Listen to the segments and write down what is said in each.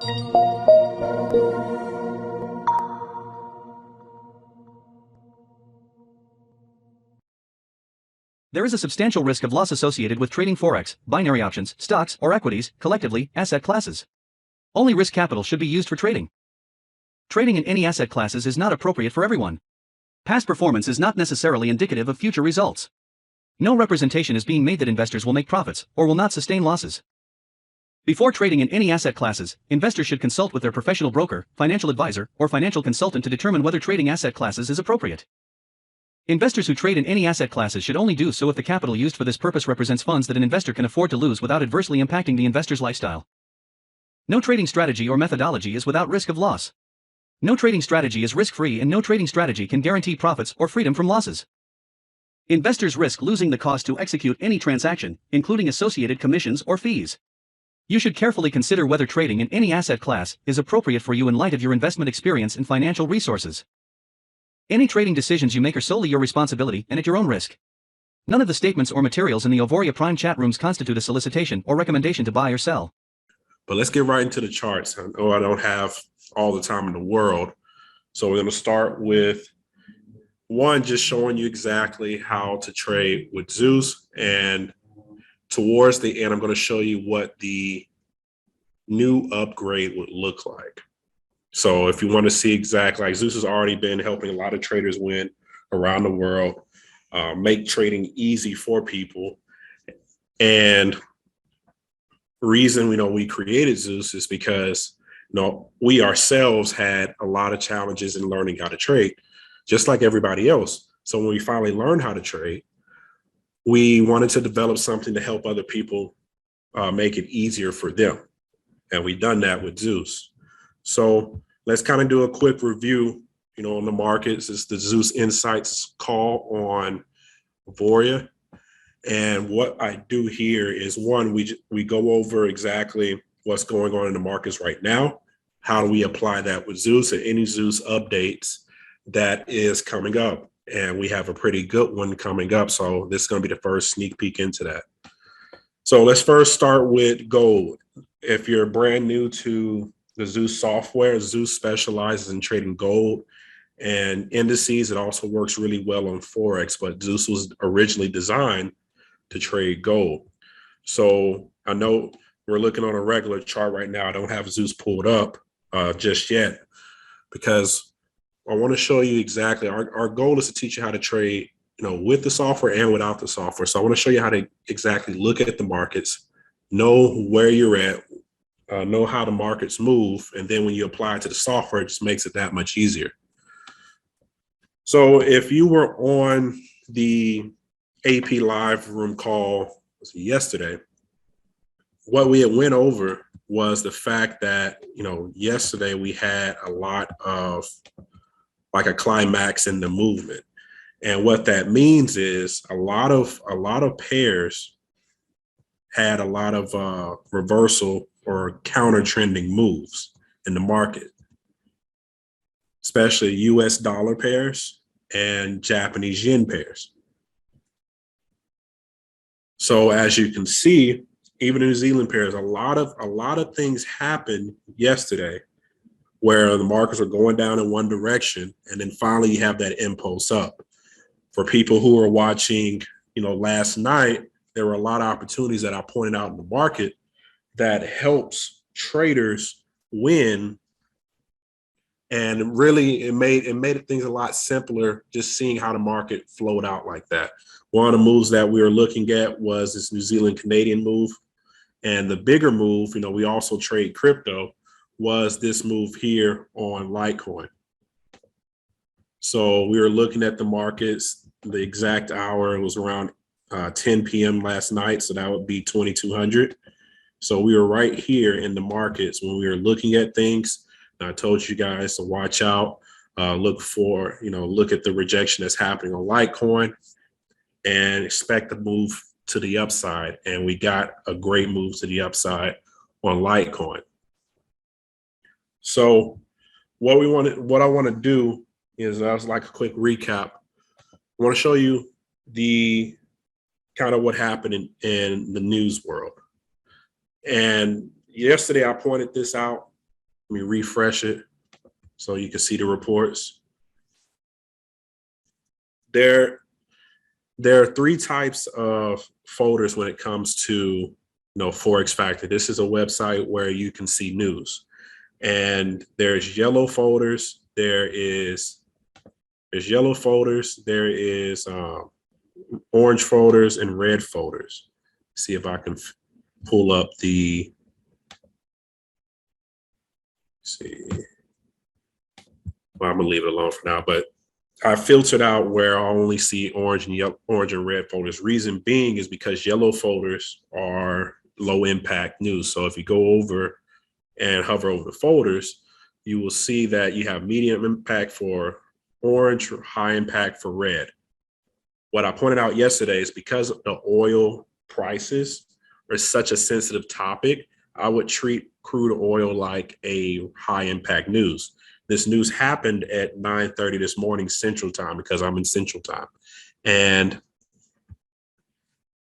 There is a substantial risk of loss associated with trading forex, binary options, stocks, or equities, collectively, asset classes. Only risk capital should be used for trading. Trading in any asset classes is not appropriate for everyone. Past performance is not necessarily indicative of future results. No representation is being made that investors will make profits, or will not sustain losses. Before trading in any asset classes, investors should consult with their professional broker, financial advisor, or financial consultant to determine whether trading asset classes is appropriate. Investors who trade in any asset classes should only do so if the capital used for this purpose represents funds that an investor can afford to lose without adversely impacting the investor's lifestyle. No trading strategy or methodology is without risk of loss. No trading strategy is risk-free, and no trading strategy can guarantee profits or freedom from losses. Investors risk losing the cost to execute any transaction, including associated commissions or fees. You should carefully consider whether trading in any asset class is appropriate for you in light of your investment experience and financial resources. Any trading decisions you make are solely your responsibility and at your own risk. None of the statements or materials in the Auvoria Prime chat rooms constitute a solicitation or recommendation to buy or sell. But let's get right into the charts. I know I don't have all the time in the world. So we're going to start with one, just showing you exactly how to trade with Zeus. And towards the end, I'm going to show you what the new upgrade would look like. So if you want to see exactly, like Zeus has already been helping a lot of traders win around the world, make trading easy for people. And reason we created Zeus is because we ourselves had a lot of challenges in learning how to trade, just like everybody else. So when we finally learned how to trade, we wanted to develop something to help other people make it easier for them. And we've done that with Zeus. So let's kind of do a quick review, on the markets. It's the Zeus Insights call on Auvoria. And what I do here is, one, we go over exactly what's going on in the markets right now. How do we apply that with Zeus and any Zeus updates that is coming up? And we have a pretty good one coming up. So this is going to be the first sneak peek into that. So let's first start with gold. If you're brand new to the Zeus software, Zeus specializes in trading gold and indices. It also works really well on Forex, but Zeus was originally designed to trade gold. So I know we're looking on a regular chart right now. I don't have Zeus pulled up just yet because I want to show you exactly. Our goal is to teach you how to trade, with the software and without the software. So I want to show you how to exactly look at the markets, know where you're at, know how the markets move. And then when you apply it to the software, it just makes it that much easier. So if you were on the AP live room call yesterday, what we had went over was the fact that, yesterday we had a lot of like a climax in the movement. And what that means is a lot of pairs had a lot of reversal or counter trending moves in the market, especially US dollar pairs and Japanese yen pairs. So as you can see, even in New Zealand pairs, a lot of things happened yesterday where the markets are going down in one direction, and then finally you have that impulse up. For people who are watching, last night, there were a lot of opportunities that I pointed out in the market that helps traders win. And really it made things a lot simpler just seeing how the market flowed out like that. One of the moves that we were looking at was this New Zealand Canadian move. And the bigger move, we also trade crypto, was this move here on Litecoin. So we were looking at the markets, the exact hour, it was around 10 p.m. last night. So that would be 2200. So we were right here in the markets when we were looking at things. And I told you guys to watch out, look at the rejection that's happening on Litecoin and expect to move to the upside. And we got a great move to the upside on Litecoin. So what I want to do is, that was like a quick recap. I want to show you the kind of what happened in the news world. And yesterday I pointed this out Let me refresh it so you can see the reports. There are three types of folders when it comes to Forex Factor. This is a website where you can see news, and there's yellow folders. There's yellow folders. There is orange folders and red folders. See if I can pull up the. See, well, I'm gonna leave it alone for now, but I filtered out where I only see orange and red folders. Reason being is because yellow folders are low impact news. So if you go over and hover over the folders, you will see that you have medium impact for orange, or high impact for red. What I pointed out yesterday is because the oil prices are such a sensitive topic, I would treat crude oil like a high impact news. This news happened at 9:30 this morning Central Time because I'm in Central Time. And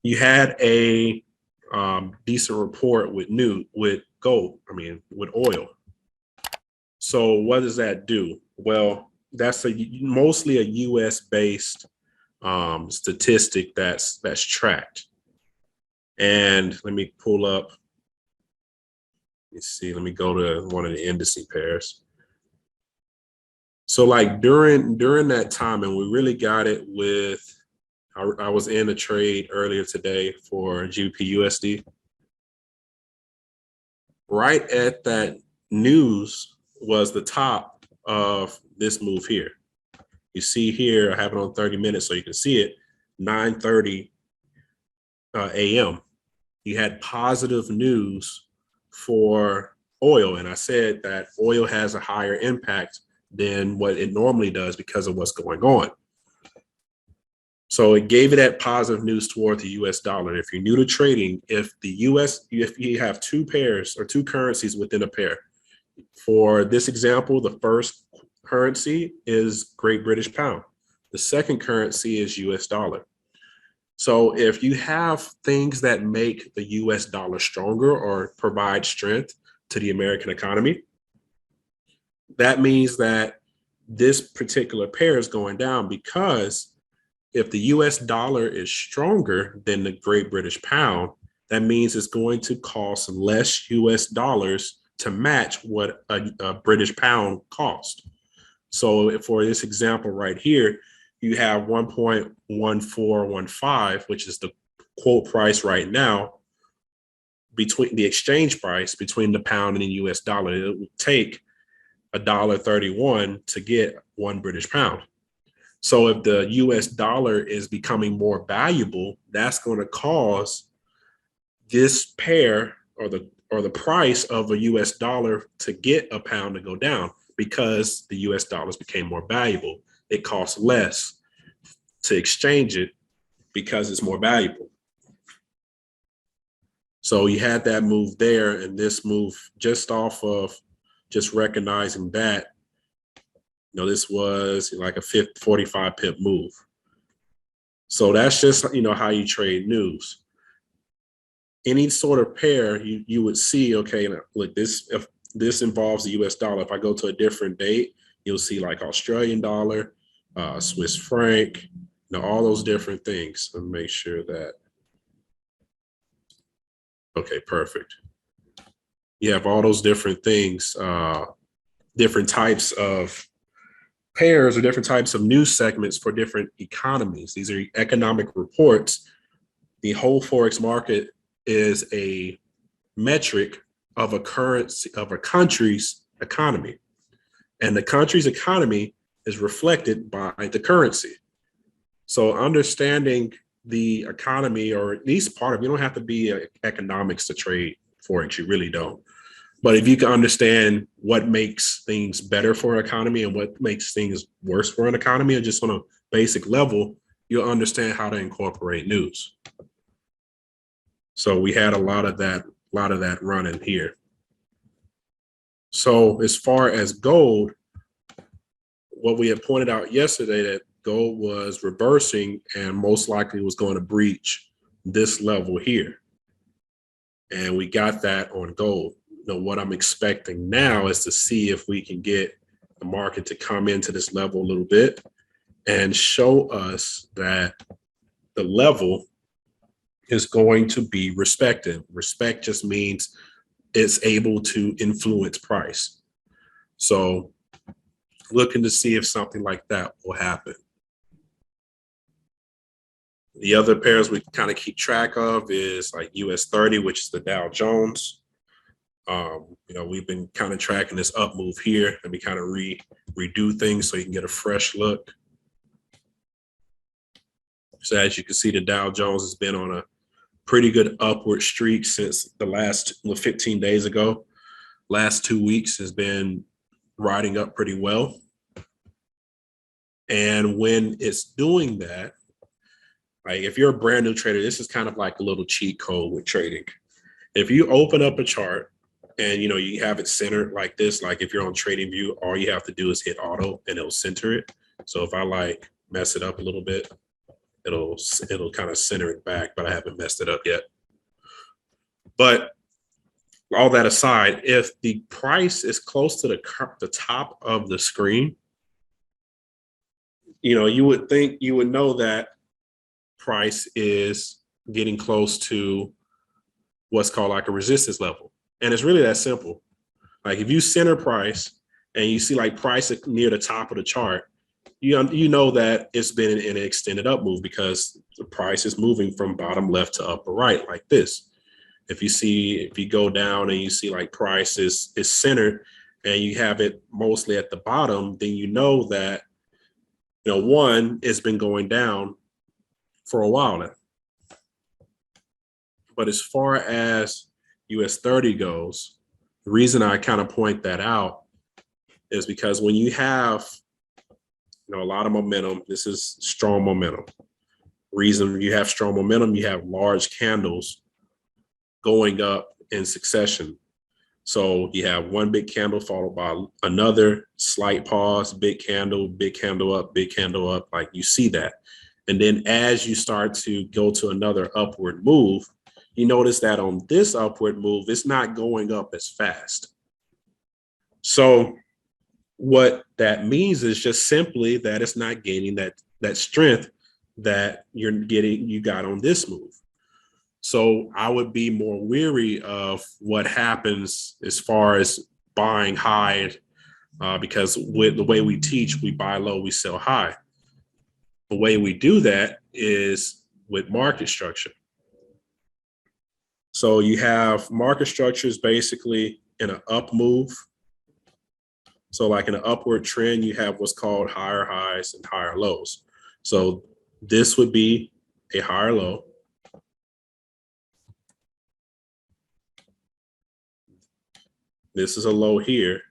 you had a decent report with oil. So what does that do? Well, that's mostly a US based statistic that's tracked. And let me pull up. Let me go to one of the indice pairs. So like during that time, and we really got it with, I was in a trade earlier today for GBP/USD. Right at that news was the top of this move here. You see here, I have it on 30 minutes so you can see it, 9:30 a.m. You had positive news for oil. And I said that oil has a higher impact than what it normally does because of what's going on. So it gave it that positive news toward the US dollar. If you're new to trading, if you have two pairs or two currencies within a pair, for this example, the first currency is Great British Pound. The second currency is US dollar. So if you have things that make the US dollar stronger or provide strength to the American economy, that means that this particular pair is going down, because if the US dollar is stronger than the Great British Pound, that means it's going to cost less US dollars to match what a British pound cost. So for this example right here, you have 1.1415, which is the quote price right now, between the exchange price between the pound and the US dollar. It would take $1.31 to get 1 British pound. So if the US dollar is becoming more valuable, that's going to cause this pair or the price of a US dollar to get a pound to go down, because the US dollars became more valuable. It costs less to exchange it because it's more valuable. So you had that move there, and this move just off of just recognizing that, this was like a 45 pip move. So that's just, how you trade news. Any sort of pair you would see, okay, look, if this involves the US dollar, if I go to a different date, you'll see like Australian dollar, Swiss franc, all those different things. Let me make sure that, okay, perfect. You have all those different things, different types of pairs or different types of news segments for different economies. These are economic reports. The whole Forex market is a metric of a country's economy. And the country's economy is reflected by the currency. So understanding the economy, or at least part of, you don't have to be economics to trade Forex, you really don't. But if you can understand what makes things better for an economy and what makes things worse for an economy, or just on a basic level, you'll understand how to incorporate news. So we had a lot of that running here. So as far as gold, what we had pointed out yesterday, that gold was reversing and most likely was going to breach this level here. And we got that on gold. what I'm expecting now is to see if we can get the market to come into this level a little bit and show us that the level is going to be respected. Respect just means it's able to influence price. So looking to see if something like that will happen. The other pairs we kind of keep track of is like US 30, which is the Dow Jones. We've been kind of tracking this up move here. Let me kind of redo things so you can get a fresh look. So as you can see, the Dow Jones has been on a pretty good upward streak since the last 15 days ago. Last 2 weeks has been riding up pretty well. And when it's doing that, like if you're a brand new trader, this is kind of like a little cheat code with trading. If you open up a chart and you have it centered like this, like if you're on TradingView, all you have to do is hit auto and it'll center it. So if I like mess it up a little bit, it'll kind of center it back, but I haven't messed it up yet. But all that aside, if the price is close to the top of the screen, you would think you would know that price is getting close to what's called like a resistance level. And it's really that simple. Like if you center price and you see like price near the top of the chart, you know that it's been in an extended up move because the price is moving from bottom left to upper right like this. If you go down and you see like price is centered and you have it mostly at the bottom, then you know that, one, it's been going down for a while now. But as far as US 30 goes, the reason I kind of point that out is because when you have a lot of momentum, this is strong momentum. Reason you have strong momentum, you have large candles going up in succession. So you have one big candle followed by another slight pause, big candle up, like you see that. And then as you start to go to another upward move, you notice that on this upward move, it's not going up as fast. So what that means is just simply that it's not gaining that strength that you got on this move. So I would be more weary of what happens as far as buying high, because with the way we teach, we buy low, we sell high. The way we do that is with market structure. So you have market structures basically in an up move. So like in an upward trend, you have what's called higher highs and higher lows. So this would be a higher low. This is a low here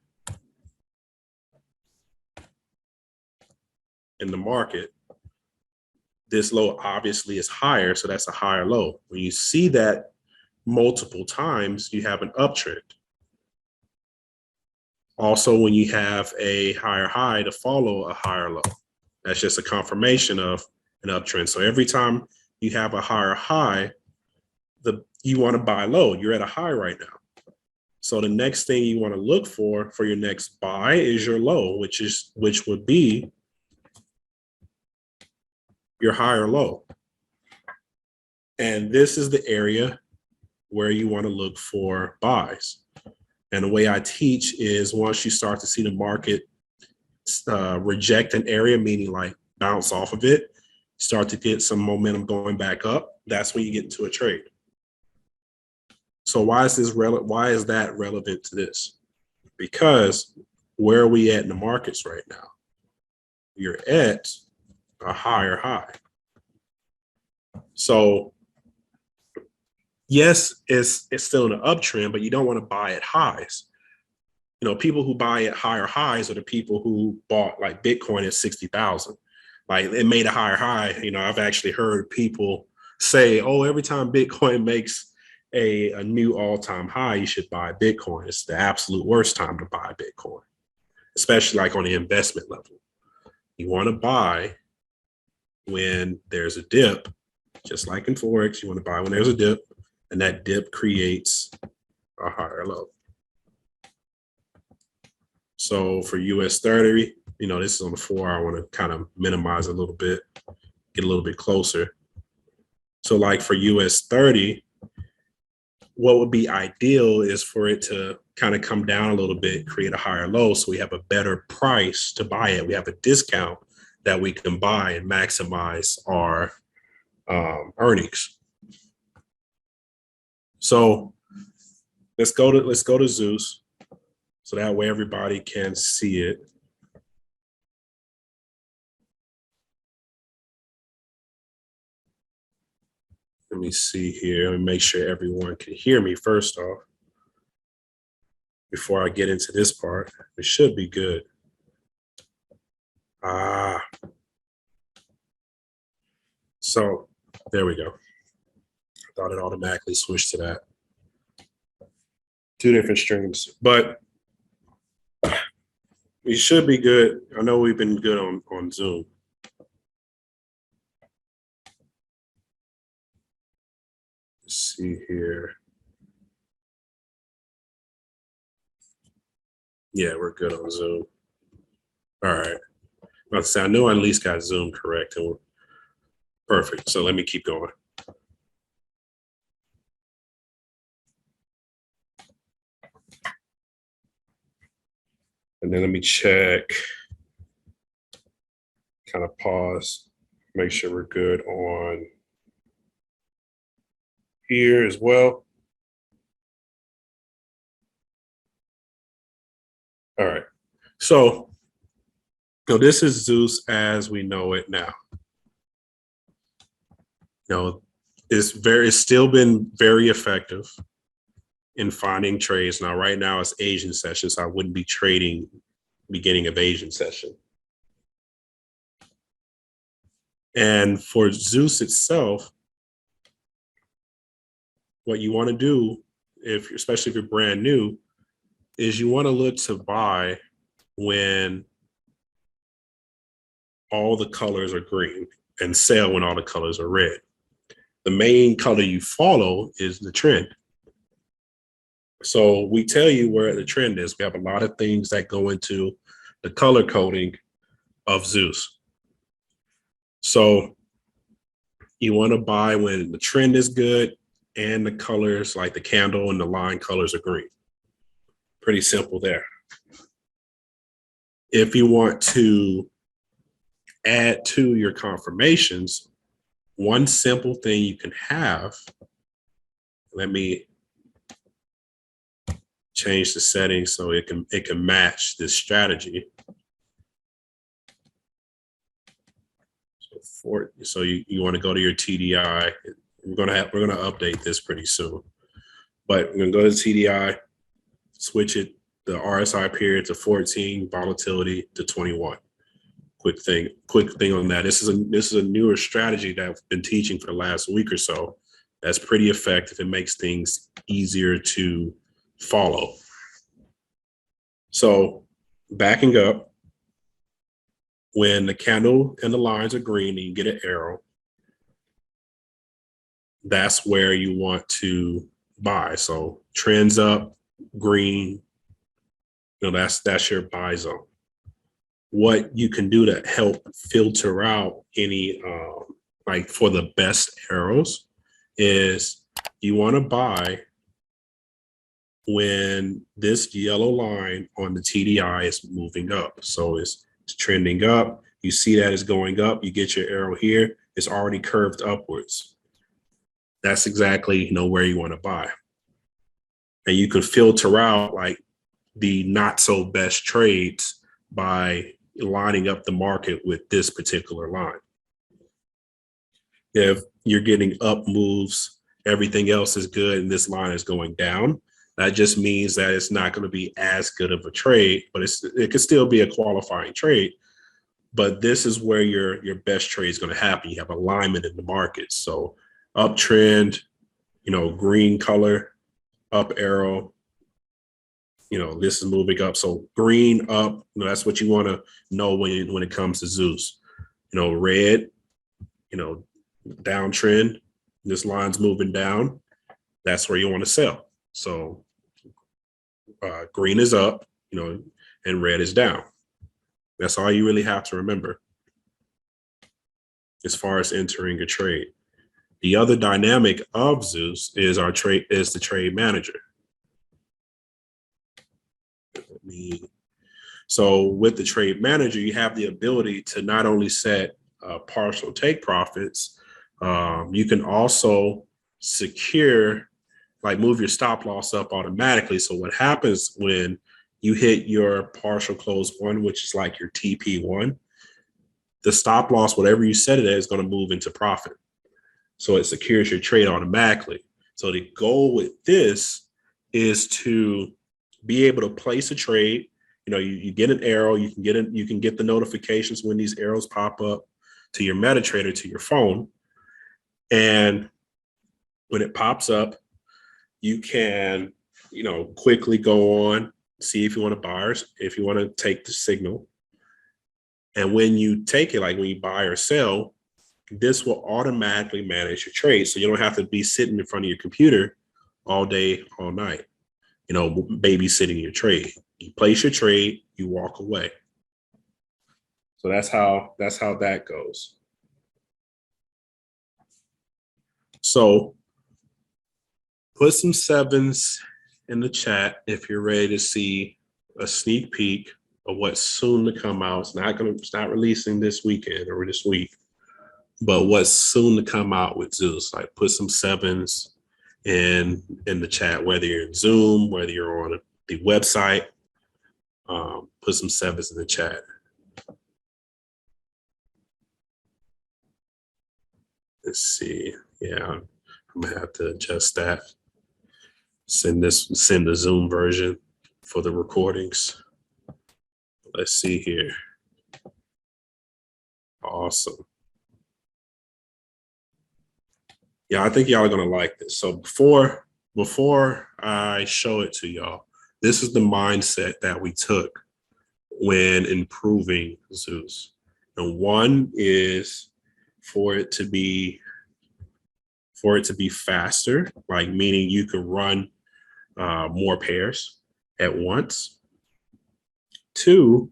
in the market. This low obviously is higher, so that's a higher low. When you see that multiple times, you have an uptrend. Also, when you have a higher high to follow a higher low, that's just a confirmation of an uptrend. So every time you have a higher high, you want to buy low. You're at a high right now. So the next thing you want to look for your next buy is your low, which would be your higher low. And this is the area where you want to look for buys. And the way I teach is once you start to see the market reject an area, meaning like bounce off of it, start to get some momentum going back up, that's when you get into a trade. So why is that relevant to this? Because where are we at in the markets right now? You're at a higher high. So yes, it's still an uptrend, but you don't want to buy at highs. People who buy at higher highs are the people who bought like Bitcoin at 60,000. Like it made a higher high. I've actually heard people say, oh, every time Bitcoin makes a new all-time high, you should buy Bitcoin. It's the absolute worst time to buy Bitcoin, especially like on the investment level. You want to buy when there's a dip, just like in Forex, you want to buy when there's a dip, and that dip creates a higher low. So for US 30, this is on the 4-hour. I want to kind of minimize a little bit, get a little bit closer. So like for US 30, what would be ideal is for it to kind of come down a little bit, create a higher low, so we have a better price to buy it. We have a discount that we can buy and maximize our earnings. So let's go to Zeus, so that way everybody can see it. Let me see here. Let me make sure everyone can hear me first off before I get into this part. It should be good. So there we go. I thought it automatically switched to that. Two different streams, but we should be good. I know we've been good on Zoom. Let's see here. Yeah, we're good on Zoom. All right. I know I at least got Zoom correct, and we're perfect. So let me keep going. And then let me check, kind of pause, make sure we're good on here as well. All right. So this is Zeus as we know it now. It's still been very effective in finding trades. Now, right now it's Asian session, so I wouldn't be trading beginning of Asian session. And for Zeus itself, what you want to do, especially if you're brand new, is you want to look to buy when all the colors are green and sell when all the colors are red. The main color you follow is the trend. So we tell you where the trend is. We have a lot of things that go into the color coding of Zeus. So you want to buy when the trend is good and the colors, like the candle and the line colors, are green. Pretty simple there. If you want to add to your confirmations, one simple thing you can have, let me change the settings so it can match this strategy. So you want to go to your TDI. We're gonna update this pretty soon, but we're gonna go to TDI, switch it, the RSI period to 14, volatility to 21. Quick thing on that. This is a newer strategy that I've been teaching for the last week or so. That's pretty effective. It makes things easier to follow. So backing up, when the candle and the lines are green and you get an arrow, that's where you want to buy. So trends up, green, that's your buy zone. What you can do to help filter out any, like for the best arrows, is you want to buy when this yellow line on the TDI is moving up. So it's trending up. You see that it's going up. You get your arrow here. It's already curved upwards. That's exactly where you want to buy. And you can filter out like the not so best trades by lining up the market with this particular line. If you're getting up moves, everything else is good, and this line is going down, that just means that it's not going to be as good of a trade, but it could still be a qualifying trade. But this is where your best trade is going to happen. You have alignment in the market. So uptrend, green color, up arrow, this is moving up. So green up, that's what you want to know when it comes to Zeus. Red, downtrend, this line's moving down. That's where you want to sell. So green is up, and red is down. That's all you really have to remember as far as entering a trade. The other dynamic of Zeus is the trade manager. So with the trade manager, you have the ability to not only set partial take profits, you can also secure, like move your stop loss up automatically. So what happens when you hit your partial close one, which is like your TP1, the stop loss, whatever you set it at, is going to move into profit. So it secures your trade automatically. So the goal with this is to be able to place a trade. You know, you get an arrow, you can get the notifications when these arrows pop up to your MetaTrader, to your phone. And when it pops up, you can, quickly go on, see if you want to buy or if you want to take the signal. And when you take it, like when you buy or sell, this will automatically manage your trade. So you don't have to be sitting in front of your computer all day, all night, babysitting your trade. You place your trade, you walk away. So that's how that goes. So put some sevens in the chat if you're ready to see a sneak peek of what's soon to come out. It's not releasing this weekend or this week, but what's soon to come out with Zeus. Like put some sevens in the chat, whether you're in Zoom, whether you're on the website. Put some sevens in the chat. Let's see. Yeah, I'm gonna have to adjust that. Send the Zoom version for the recordings. Let's see here. Awesome. Yeah, I think y'all are gonna like this. So before I show it to y'all, this is the mindset that we took when improving Zeus. And one is for it to be faster, like meaning you can run more pairs at once. Two,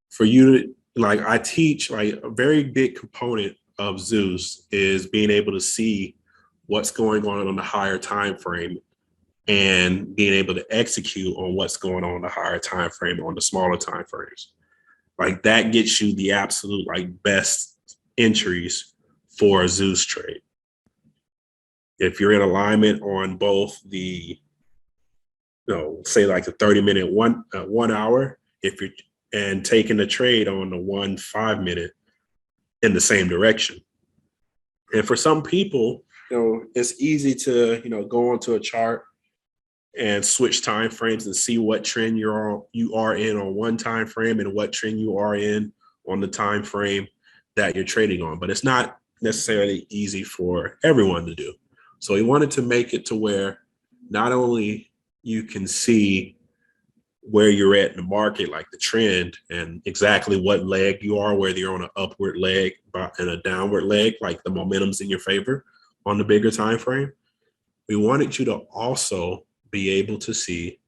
for you to, like I teach, like a very big component of Zeus is being able to see what's going on the higher time frame and being able to execute on what's going on the higher time frame on the smaller time frames. Like that gets you the absolute best entries for a Zeus trade. If you're in alignment on both the, say like the 30-minute 1 hour, if you're and taking the trade on the 1 5-minute in the same direction. And for some people, it's easy to, go onto a chart and switch time frames and see what trend you are in on one time frame and what trend you are in on the time frame that you're trading on. But it's not necessarily easy for everyone to do. So we wanted to make it to where not only you can see where you're at in the market, like the trend and exactly what leg you are, whether you're on an upward leg and a downward leg, like the momentum's in your favor on the bigger time frame. We wanted you to also be able to see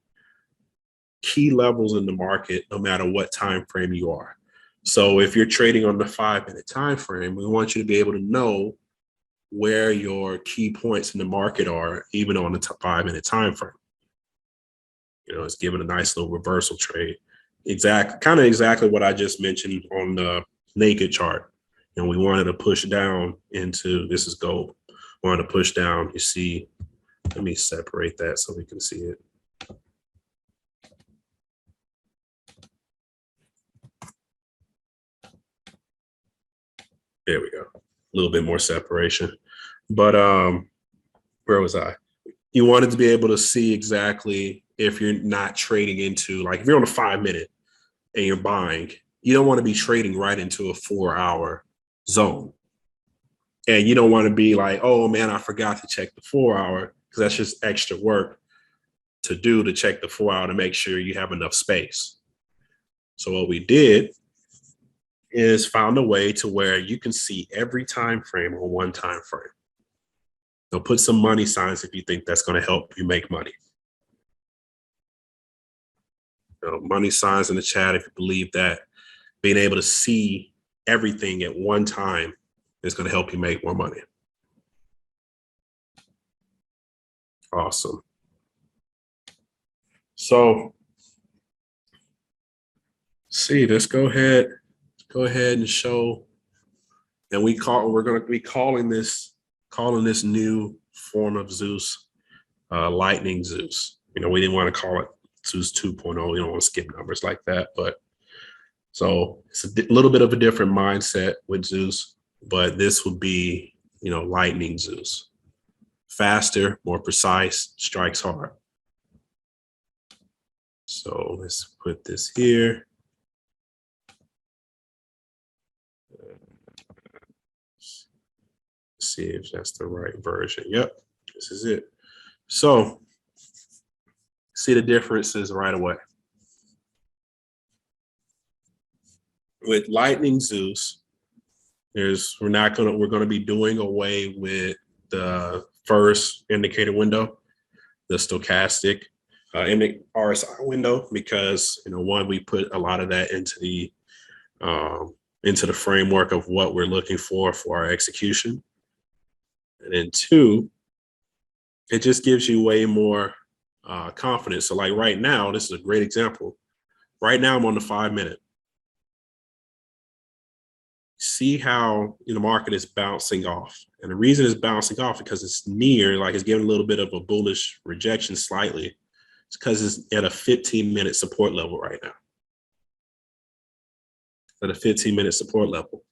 key levels in the market no matter what time frame you are. So if you're trading on the 5-minute time frame, we want you to be able to know where your key points in the market are, even on the 5-minute time frame. It's giving a nice little reversal trade. Exactly what I just mentioned on the naked chart. We wanted to push down into, this is gold. Wanted to push down, you see, let me separate that so we can see it. There we go. A little bit more separation. But where was I? You wanted to be able to see exactly if you're not trading into, like if you're on a 5-minute and you're buying, you don't want to be trading right into a 4-hour zone. And you don't want to be like, oh man, I forgot to check the 4-hour, because that's just extra work to do, to check the 4-hour to make sure you have enough space. So what we did is found a way to where you can see every time frame on one time frame. So put some money signs if you think that's going to help you make money. money signs in the chat if you believe that being able to see everything at one time is going to help you make more money. Awesome. So, see, let's go ahead and show. And we're going to be calling this new form of Zeus, Lightning Zeus. We didn't want to call it Zeus 2.0. We don't want to skip numbers like that, but so it's a little bit of a different mindset with Zeus, but this would be, Lightning Zeus. Faster, more precise, strikes hard. So let's put this here. See if that's the right version. Yep, this is it. So see the differences right away. With Lightning Zeus, we're going to be doing away with the first indicator window, the stochastic RSI window, because one, we put a lot of that into the framework of what we're looking for our execution. And then two, it just gives you way more confidence. So like right now, this is a great example. Right now I'm on the 5 minute. See how the market is bouncing off. And the reason it's bouncing off because it's near, like it's giving a little bit of a bullish rejection slightly. It's because it's at a 15-minute support level right now. At a 15-minute support level.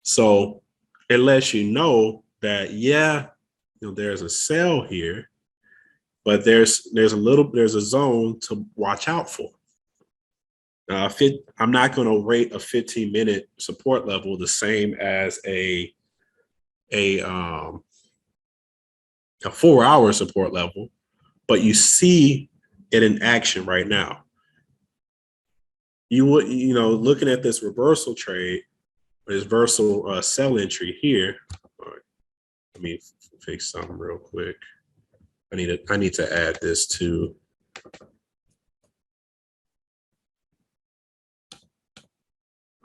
So it lets you know that, yeah, there's a sell here, but there's a zone to watch out for. I'm not going to rate a 15-minute support level the same as a 4-hour support level, but you see it in action right now. You would, looking at this reversal trade, this reversal sell entry here. All right, let me fix something real quick. I need to add this to.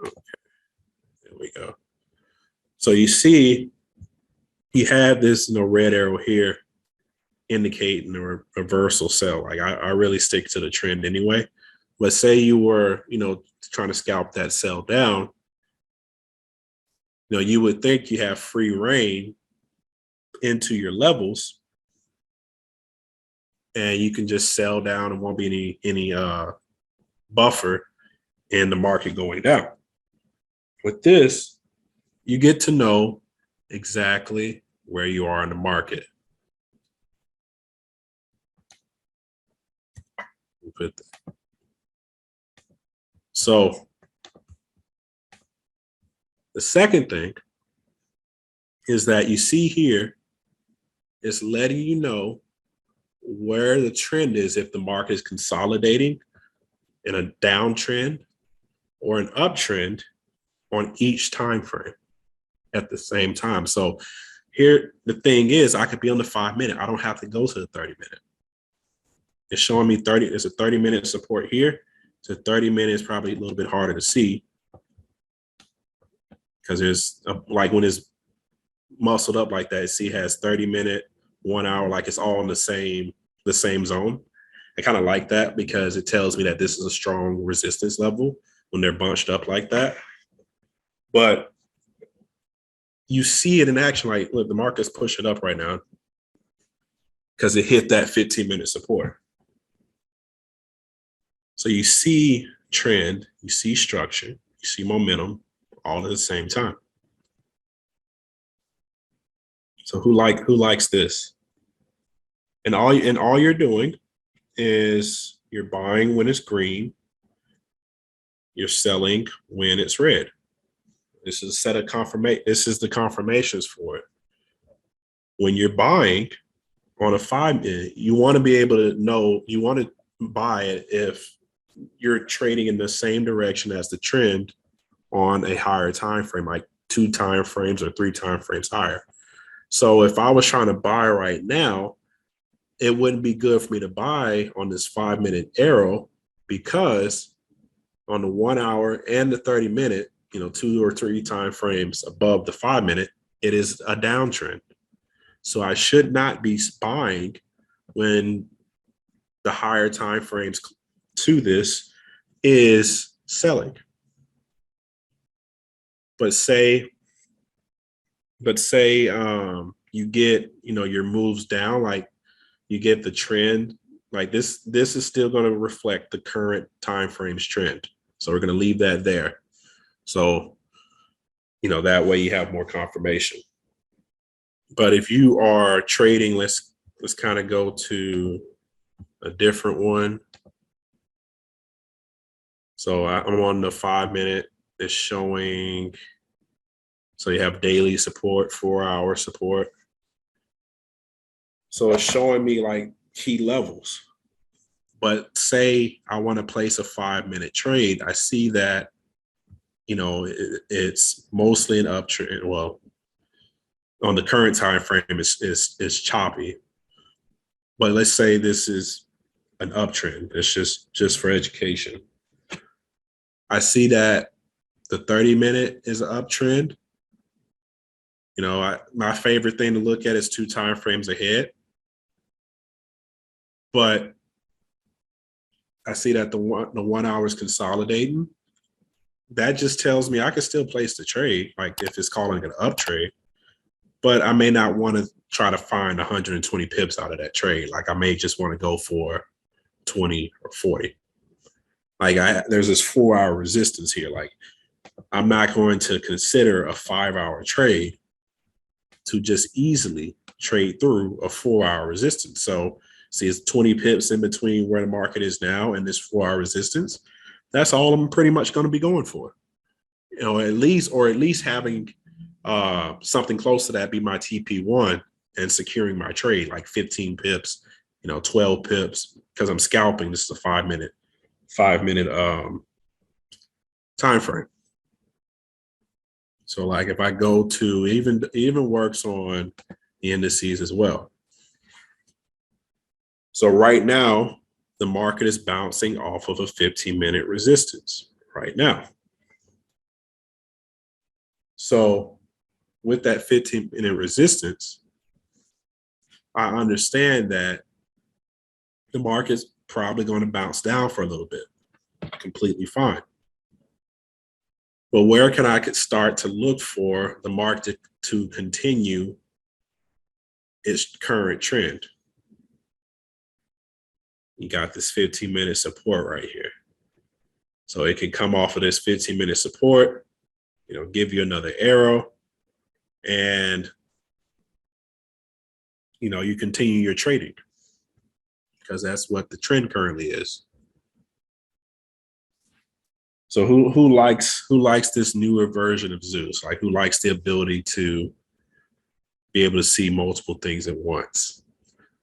Okay, there we go. So you see, you have this red arrow here indicating a reversal sell. Like I really stick to the trend anyway. Let's say you were, trying to scalp that sell down. You would think you have free reign into your levels, and you can just sell down and won't be any buffer in the market going down. With this, you get to know exactly where you are in the market. So the second thing is that you see here, it's letting you know where the trend is, if the market is consolidating in a downtrend or an uptrend on each time frame at the same time. So here, the thing is, I could be on the 5 minute. I don't have to go to the 30 minute. It's showing me 30. There's a 30-minute support here. So 30 minutes probably a little bit harder to see because there's like when it's muscled up like that, see, it has 30-minute, 1 hour, like it's all in the same zone. I kind of like that because it tells me that this is a strong resistance level when they're bunched up like that. But you see it in action, like, look, the market's pushing up right now because it hit that 15-minute support. So you see trend, you see structure, you see momentum all at the same time. So who likes this? And all you're doing is you're buying when it's green, you're selling when it's red. This is a set of this is the confirmations for it. When you're buying on a 5 minute, you want to be able to know, you want to buy it if you're trading in the same direction as the trend on a higher time frame, like 2 time frames or 3 time frames higher. So if I was trying to buy right now, it wouldn't be good for me to buy on this 5 minute arrow because on the 1 hour and the 30-minute, 2 or 3 time frames above the 5-minute, it is a downtrend. So I should not be buying when the higher time frames to this is selling. But say you get your moves down, like you get the trend, like this is still going to reflect the current time frames trend. So we're going to leave that there. So that way you have more confirmation. But if you are trading, let's kind of go to a different one. So I'm on the 5-minute. It's showing, so you have daily support, 4-hour support. So it's showing me like key levels. But say I want to place a 5-minute trade, I see that it's mostly an uptrend. Well, on the current time frame, it's choppy. But let's say this is an uptrend. It's just for education. I see that the 30-minute is an uptrend. My favorite thing to look at is 2 time frames ahead. But I see that the 1 hour is consolidating. That just tells me I can still place the trade, like if it's calling an up trade. But I may not want to try to find 120 pips out of that trade. Like I may just want to go for 20 or 40. Like there's this 4-hour resistance here. Like I'm not going to consider a 5-hour trade to just easily trade through a 4-hour resistance. So see, it's 20 pips in between where the market is now and this 4-hour resistance. That's all I'm pretty much going to be going for. At least having something close to that be my TP1 and securing my trade, like 15 pips, 12 pips, because I'm scalping. This is a 5-minute time frame. So like if I go to even works on the indices as well. So right now, the market is bouncing off of a 15-minute resistance right now. So with that 15-minute resistance, I understand that the market's probably going to bounce down for a little bit. Completely fine. But where can I start to look for the market to continue its current trend? You got this 15-minute support right here. So it can come off of this 15-minute support, give you another arrow, and you continue your trading because that's what the trend currently is. So who likes this newer version of Zeus? Like who likes the ability to be able to see multiple things at once?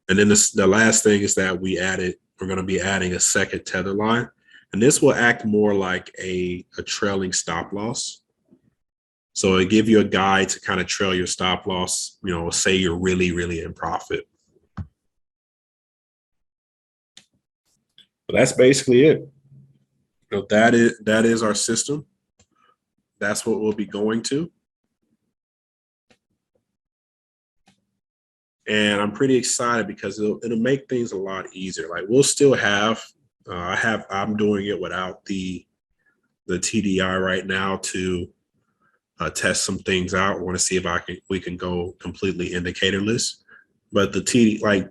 And then the last thing is that we're going to be adding a second tether line, and this will act more like a trailing stop loss. So it give you a guide to kind of trail your stop loss, say you're really, really in profit. But that's basically it. That is our system. That's what we'll be going to. And I'm pretty excited because it'll make things a lot easier. Like we'll still have, I'm doing it without the TDI right now to test some things out. I want to see if we can go completely indicatorless. But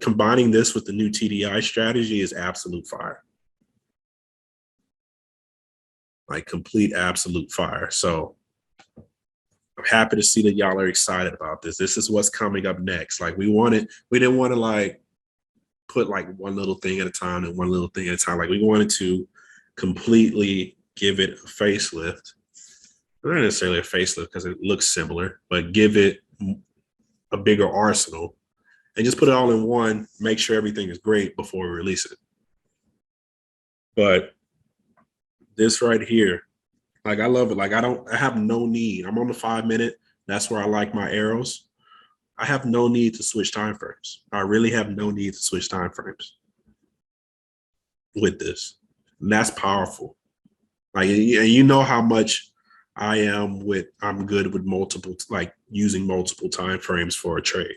combining this with the new TDI strategy is absolute fire. Like complete absolute fire. So I'm happy to see that y'all are excited about this. This is what's coming up next. Like we didn't want to like put like one little thing at a time and one little thing at a time. Like we wanted to completely give it a facelift. Not necessarily a facelift because it looks similar, but give it a bigger arsenal and just put it all in one, make sure everything is great before we release it. But this right here, like I love it. Like I have no need. I'm on the 5-minute. That's where I like my arrows. I have no need to switch time frames. I really have no need to switch time frames with this. And that's powerful. Like, you know how much I'm good with multiple, like using multiple time frames for a trade,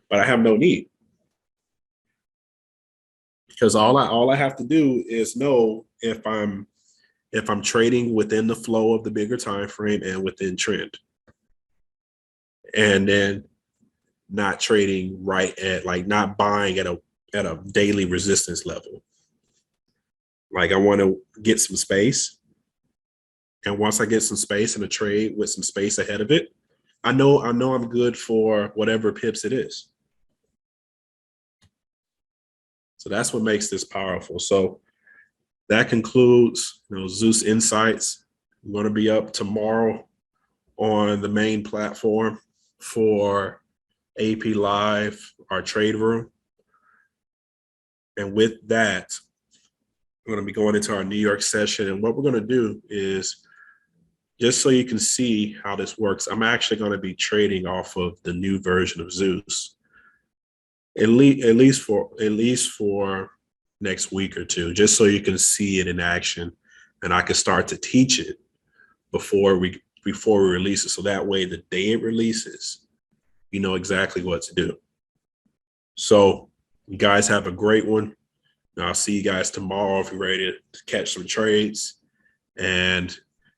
but I have no need, because all I have to do is know if I'm trading within the flow of the bigger time frame and within trend, and then not trading right at, like, not buying at a daily resistance level. Like, I want to get some space, and once I get some space in a trade with some space ahead of it, I know I'm good for whatever pips it is. So that's what makes this powerful. So that concludes, Zeus Insights. I'm going to be up tomorrow on the main platform for AP Live, our trade room. And with that, we're going to be going into our New York session. And what we're going to do is, just so you can see how this works, I'm actually going to be trading off of the new version of Zeus, at least for next week or two, just so you can see it in action, and I can start to teach it before we release it. So that way, the day it releases, you know exactly what to do. So you guys have a great one. And I'll see you guys tomorrow if you're ready to catch some trades, and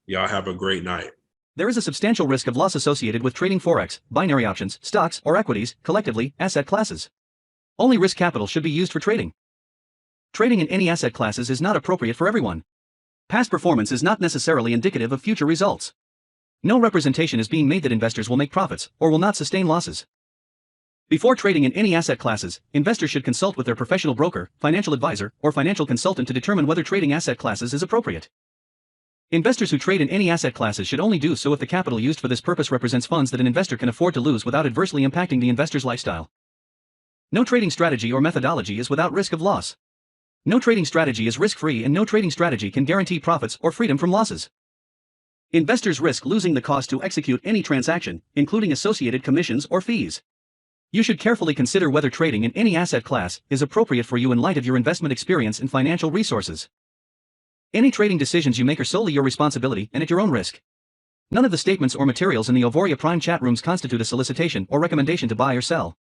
y'all have a great night. There is a substantial risk of loss associated with trading Forex, binary options, stocks, or equities, collectively, asset classes. Only risk capital should be used for trading. Trading in any asset classes is not appropriate for everyone. Past performance is not necessarily indicative of future results. No representation is being made that investors will make profits or will not sustain losses. Before trading in any asset classes, investors should consult with their professional broker, financial advisor, or financial consultant to determine whether trading asset classes is appropriate. Investors who trade in any asset classes should only do so if the capital used for this purpose represents funds that an investor can afford to lose without adversely impacting the investor's lifestyle. No trading strategy or methodology is without risk of loss. No trading strategy is risk-free, and no trading strategy can guarantee profits or freedom from losses. Investors risk losing the cost to execute any transaction, including associated commissions or fees. You should carefully consider whether trading in any asset class is appropriate for you in light of your investment experience and financial resources. Any trading decisions you make are solely your responsibility and at your own risk. None of the statements or materials in the Auvoria Prime chat rooms constitute a solicitation or recommendation to buy or sell.